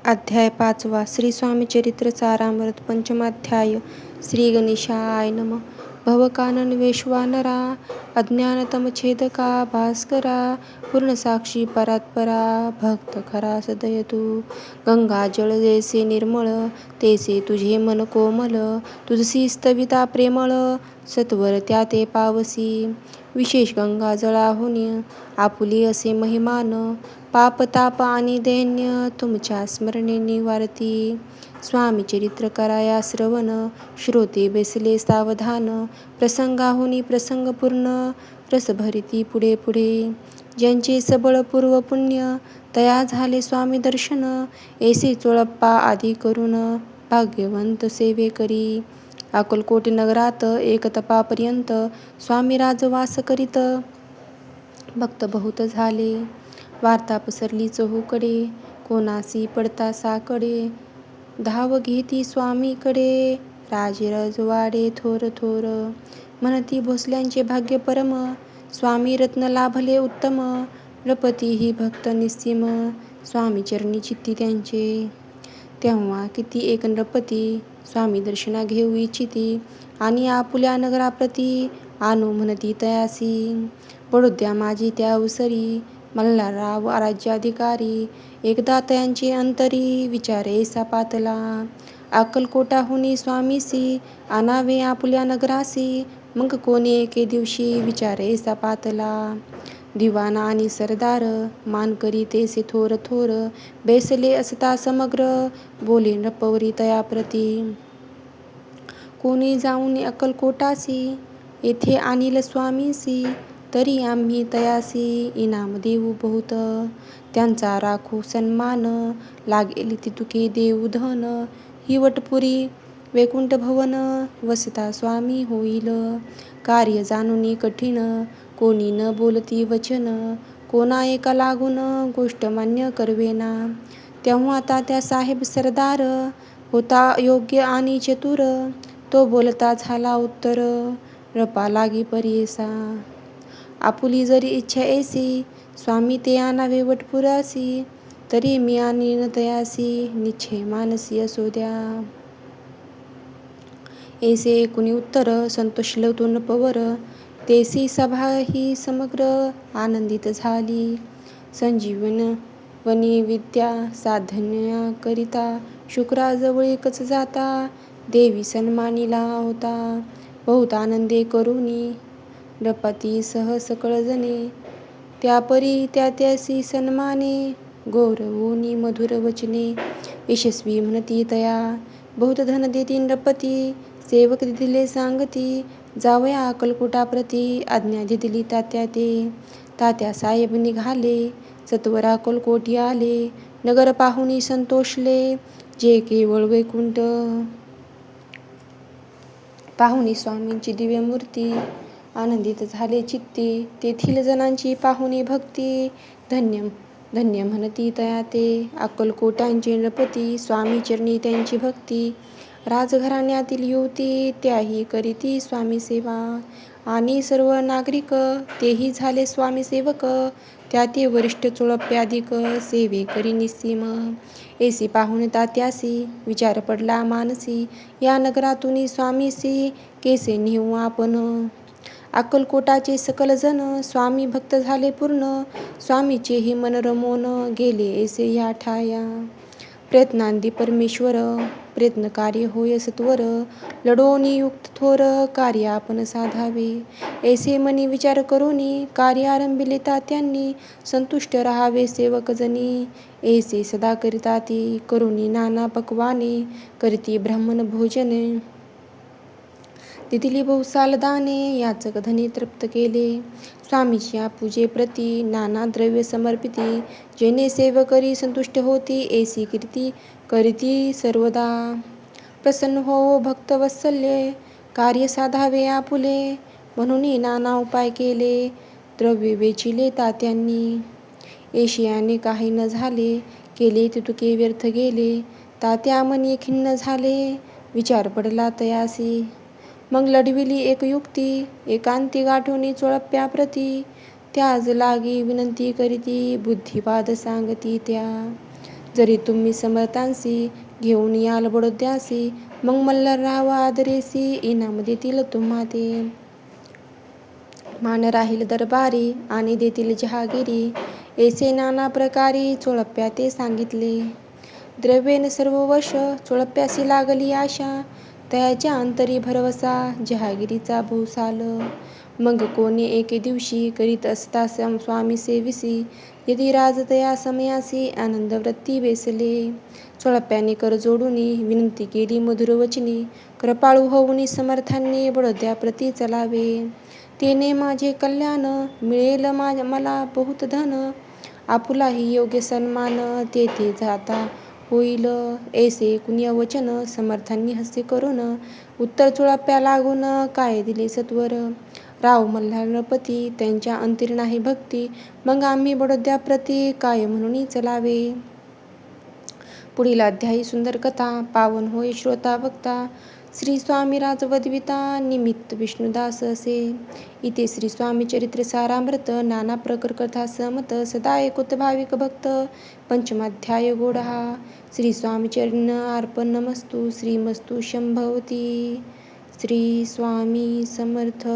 अध्याय 5 श्री स्वामी चरित्र सारामृत पंचमाध्याय श्री गणेशाय नमः. भवकानन वेश्वानरा अज्ञानतमछेदका भास्करा पूर्णसाक्षी परात्परा भक्त खरा सदयतु. गंगा जळ जैसे निर्मळ तैसे तुझे मन कोमल. तुझसी स्तविता प्रेमळ सत्वर त्या ते पावसी. विशेष गंगा जळाहुनी आपुली असे महिमान. पाप ताप आणि दैन्य तुमच्या स्मरणे निवारती. स्वामी चरित्र कराया श्रवण श्रोते बेसले सावधान. प्रसंगाहुनी प्रसंग पूर्ण रसभरिती पुढे पुढे. ज्यांचे सबळ पूर्व पुण्य तया झाले स्वामी दर्शन. ऐसे चोळप्पा आदी करून भाग्यवंत सेवे करी. अक्कलकोट नगरात एक तपापर्यंत स्वामी राजवास करीत. भक्त बहुत झाले वार्ता पसरली चहूकडे. कोणासी पडता साकडे धाव घेती स्वामीकडे. राजे रजवाडे थोर थोर म्हणती भोसल्यांचे भाग्य परम. स्वामी रत्न लाभले उत्तम नृपती ही भक्त निस्सीम. स्वामी चरणी चित्ती त्यांचे तेव्हा किती एक नृपती. स्वामी दर्शना घेऊ इच्छिती आणि आपुल्या नगराप्रती आणू म्हणती तयासी. पडोद्या माझी त्या उसरी मल्हारराव राज्याधिकारी. एकदा तयांचे अंतरी विचारे सापातला. अक्कलकोटाहुनी स्वामीसी आणावे आपुल्या नगरासी. मग कोणी एके दिवशी विचारे सापातला. दिवाना आणि सरदार मान करी तेसे थोर थोर. बेसले असता समग्र बोले नृपवरी तयाप्रती. कोणी जाऊन अक्कलकोटासी येथे आणील स्वामीसी. तरी आम्ही तयासी इनाम देऊ बहुत. त्यांचा राखू सन्मान लागेल तितुके देऊ धन. ही वटपुरी वैकुंठ भवन वसता स्वामी होईल. कार्य जाणून कठीण कोणी न बोलती वचन. कोणा एका लागून गोष्ट मान्य करवेना. तेव्हा तात्या साहेब सरदार होता योग्य आणि चतुर. तो बोलता झाला उत्तर नृपा लागी परीसा. आपुली जरी इच्छा ऐसी स्वामी ते आणावे वटपुरासी. तरी मी आणीन तयासी निश्चय मानसी असो द्या. ऐसे एकूणी उत्तर संतोषले तो नृपवर. तेसी सभा ही समग्र आनंदित झाली. संजीवनी विद्या साधण्याकरिता शुक्राजवळीकच जाता. देवी सन्मानिला होता बहुत आनंदे करुनी. नृपती सह सकळ जणे त्यापरी त्यासी सन्माने. गौरवोनी मधुर वचने यशस्वी म्हणती तया. बहुत धन देती नृपती सेवक दिले सांगती. जावया अक्कलकोटाप्रती आज्ञा दिली तात्या ते. तात्या साहेब निघाले सत्वर अक्कलकोटी आले. नगर पाहुनी संतोषले जे केवळ वैकुंठ. पाहुनी स्वामींची दिव्य मूर्ती आनंदित झाले चित्ती. तेथील जणांची पाहुनी भक्ती धन्य धन्य म्हणती तया ते. अक्कलकोटांचे नृपती स्वामी चरणी त्यांची भक्ती. राजघराण्यातील युवती त्याही करीती स्वामी सेवा. आणि सर्व नागरिक तेही झाले स्वामी सेवक. त्या ते वरिष्ठ चोळप्याधिक सेवे करी निस्सीम. ऐसी पाहून तात्यासी विचार पडला मानसी. या नगरातून स्वामीसी केसे नेऊ आपण. अक्कलकोटाचे सकल जण स्वामी भक्त झाले पूर्ण. स्वामीचेही मन रमोन गेले ऐसे या ठाया. प्रयत्नांदी परमेश्वर प्रयत्न कार्य होय सत्वर. लढोनी युक्त थोर कार्य आपण साधावे. ऐसे मनी विचार करूनी कार्य आरंभिले तात्यांनी. संतुष्ट राहावे सेवक जनी ऐसे सदा करिताती. करुनी नाना पक्वाने करीती ब्राह्मण भोजने. तिथली बहुसाल दाने याचक धनी तृप्त केले. स्वामीच्या पूजे प्रती नाना द्रव्य समर्पिती. जेणे सेवकरी संतुष्ट होती ऐसी कीर्ती करीती सर्वदा. प्रसन्न हो भक्त वत्सल्ये कार्य साधावे आपुले. म्हणून नाना उपाय केले द्रव्य वेचिले तात्यांनी. ऐशियाने काही न झाले केले तितुके व्यर्थ गेले. तात्या मनी खिन्न झाले विचार पडला तयासी. मग लढविली एक युक्ती एकांती गाठोनी चोळप्याप्रती. त्याज लागी विनंती करीती बुद्धिवाद सांगती त्या. जरी तुम्ही समर्थांसी घेऊन याल बडोद्यासी, मग मल्हारराव आदरेसी इनाम देतील तुम्हा ते. मान राहील दरबारी आणि देतील जहागिरी, ऐसे नाना प्रकारी चोळप्या ते सांगितले. द्रव्येन सर्व वश चोळप्यासी लागली आशा, तयाच्या अंतरी भरवसा जहागिरीचा भोवसाल. मग कोणी एके दिवशी करीत असता स्वामी सेविसी, यदी राजतया समयासी आनंद वृत्ती बेसले. चोळप्याने कर जोडूनी विनंती केली मधुर वचनी, कृपाळू होऊनी समर्थांनी बडोद्या प्रती चलावे. तेने माझे कल्याण मिळेल मला बहुत धन, आपुलाही योग्य सन्मान तेथे जाता होईल. ऐसे कुण्य वचन समर्थांनी हस्य करून, उत्तर चोळप्या लागून काय दिले सत्वर. राव मल्हार नरपती त्यांच्या अंतरी नाही भक्ती, मग आम्ही बडोद्या प्रती काय म्हणून चलावे. पुढील अध्यायी सुंदर कथा पावन होय श्रोता वक्ता. श्री स्वामी राजवद्विता निमित्त विष्णुदास असे. इथे श्री स्वामी चरित्र सारामृत नाना प्रकर कथा समत सदा ऐकोत भाविक भक्त. पंचमाध्याय गोडहा. श्री स्वामी चरण अर्पण नमस्तु. श्रीमस्तु शंभवती. श्री स्वामी समर्थ.